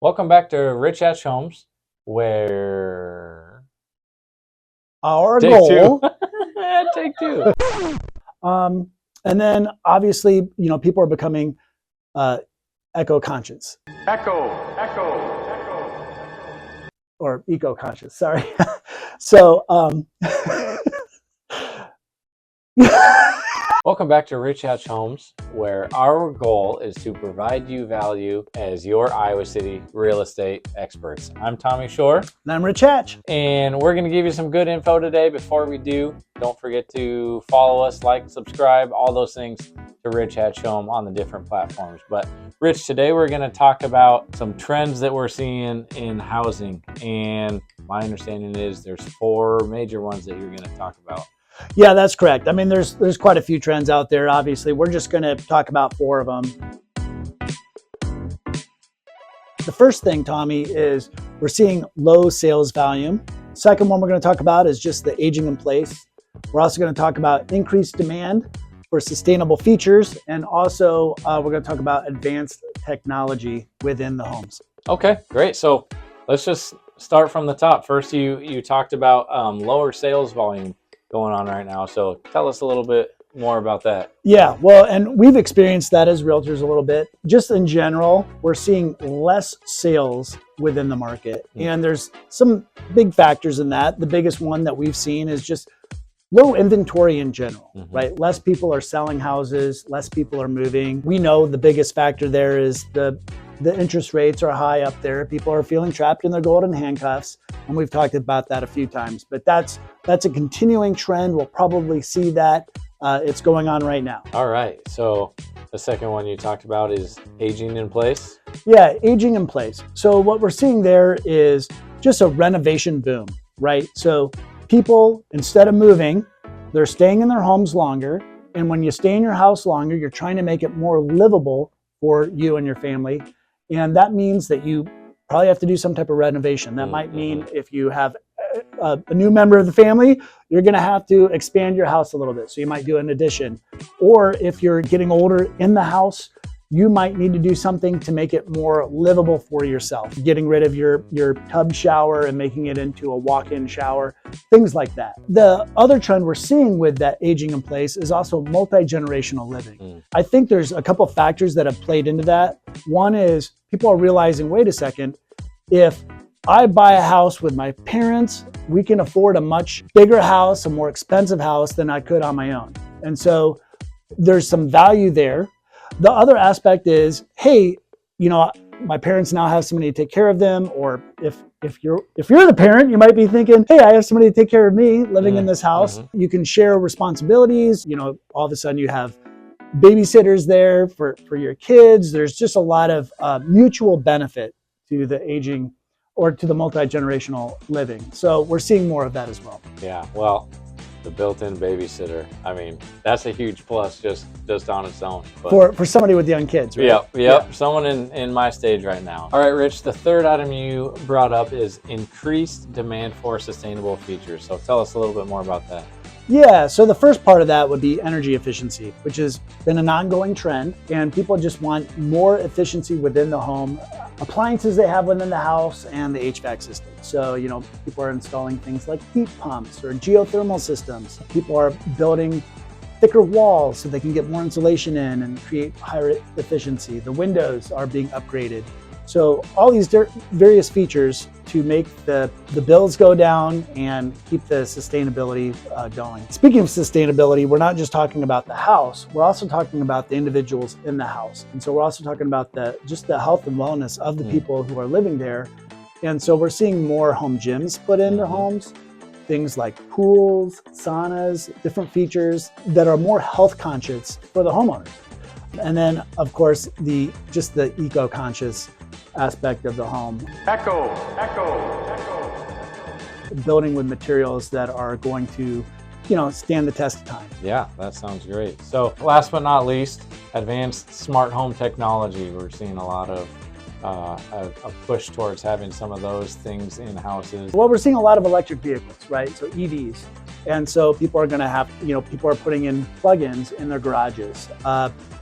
Welcome back to Rich Hatch Homes, where Our take goal. two. Take two. And then obviously, people are becoming eco-conscious. Or eco-conscious, sorry. So, Welcome back to Rich Hatch Homes, where our goal is to provide you value as your Iowa City real estate experts. I'm Tommy.schorer. and I'm Rich Hatch. And we're going to give you some good info today. Before we do, don't forget to follow us, like, subscribe, all those things to Rich Hatch Home on the different platforms. But Rich, today we're going to talk about some trends that we're seeing in housing. And my understanding is there's 4 major ones that you're going to talk about. Yeah, that's correct. I mean, there's quite a few trends out there. Obviously, we're just going to talk about 4 of them. The first thing, Tommy, is we're seeing low sales volume. Second one we're going to talk about is just the aging in place. We're also going to talk about increased demand for sustainable features, and also we're going to talk about advanced technology within the homes. Okay, great. So let's just start from the top. First, you talked about lower sales volume going on right now. So tell us a little bit more about that. Yeah, well, and we've experienced that as realtors a little bit. Just in general, we're seeing less sales within the market. And there's some big factors in that. The biggest one that we've seen is just low inventory in general, right? Less people are selling houses, less people are moving. We know the biggest factor there is the interest rates are high up there. People are feeling trapped in their golden handcuffs. And we've talked about that a few times, but that's a continuing trend. We'll probably see that. It's going on right now. All right. So the second one you talked about is aging in place. Yeah, aging in place. So what we're seeing there is just a renovation boom, right? So people, instead of moving, they're staying in their homes longer. And when you stay in your house longer, you're trying to make it more livable for you and your family. And that means that you probably have to do some type of renovation. That might mean if you have a new member of the family, you're going to have to expand your house a little bit. So you might do an addition. Or if you're getting older in the house, you might need to do something to make it more livable for yourself. Getting rid of your tub shower and making it into a walk-in shower, things like that. The other trend we're seeing with that aging in place is also multi-generational living. I think there's a couple factors that have played into that. One is people are realizing, wait a second, if I buy a house with my parents, we can afford a much bigger house, a more expensive house than I could on my own. And so there's some value there. The other aspect is, hey, my parents now have somebody to take care of them. Or if you're the parent, you might be thinking, hey, I have somebody to take care of me living in this house. You can share responsibilities. All of a sudden you have babysitters there for your kids. There's just a lot of mutual benefit to the aging or to the multi-generational living. So we're seeing more of that as well. Yeah, well, the built-in babysitter. I mean, that's a huge plus just on its own. But for somebody with young kids, right? Yep. Yeah. Someone in my stage right now. All right, Rich, the third item you brought up is increased demand for sustainable features. So tell us a little bit more about that. Yeah, so the first part of that would be energy efficiency, which has been an ongoing trend, and people just want more efficiency within the home, appliances they have within the house, and the HVAC system. So, people are installing things like heat pumps or geothermal systems. People are building thicker walls so they can get more insulation in and create higher efficiency. The windows are being upgraded. So all these various features to make the bills go down and keep the sustainability going. Speaking of sustainability, we're not just talking about the house, we're also talking about the individuals in the house. And so we're also talking about just the health and wellness of the people who are living there. And so we're seeing more home gyms put into homes, things like pools, saunas, different features that are more health conscious for the homeowners. And then, of course, the eco-conscious aspect of the home. Echo. Building with materials that are going to, stand the test of time. Yeah, that sounds great. So last but not least, advanced smart home technology. We're seeing a lot of a push towards having some of those things in houses. Well, we're seeing a lot of electric vehicles, right? So EVs. And so people are going to have, people are putting in plugins in their garages.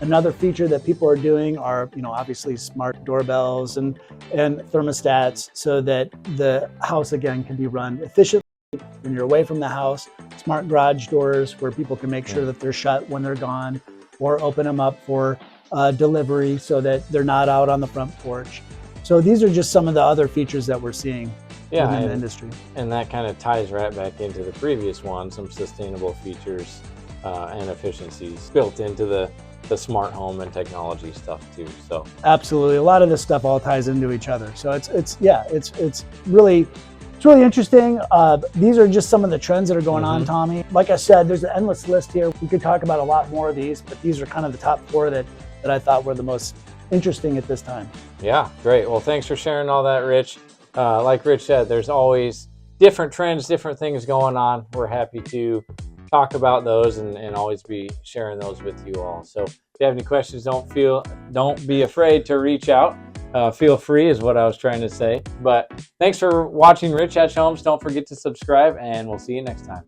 Another feature that people are doing are, obviously smart doorbells and thermostats, so that the house again can be run efficiently when you're away from the house. Smart garage doors where people can make sure that they're shut when they're gone, or open them up for delivery so that they're not out on the front porch. So these are just some of the other features that we're seeing within the industry. And that kind of ties right back into the previous one, some sustainable features and efficiencies built into the smart home and technology stuff too. So absolutely, a lot of this stuff all ties into each other. So it's really interesting. These are just some of the trends that are going on, Tommy. Like I said, there's an endless list here. We could talk about a lot more of these, but these are kind of the top 4 that I thought were the most interesting at this time. Yeah, great. Well, thanks for sharing all that, Rich. Like Rich said, there's always different trends, different things going on. We're happy to talk about those and always be sharing those with you all. So if you have any questions, don't be afraid to reach out. Feel free is what I was trying to say. But thanks for watching Rich Hatch Homes. Don't forget to subscribe, and we'll see you next time.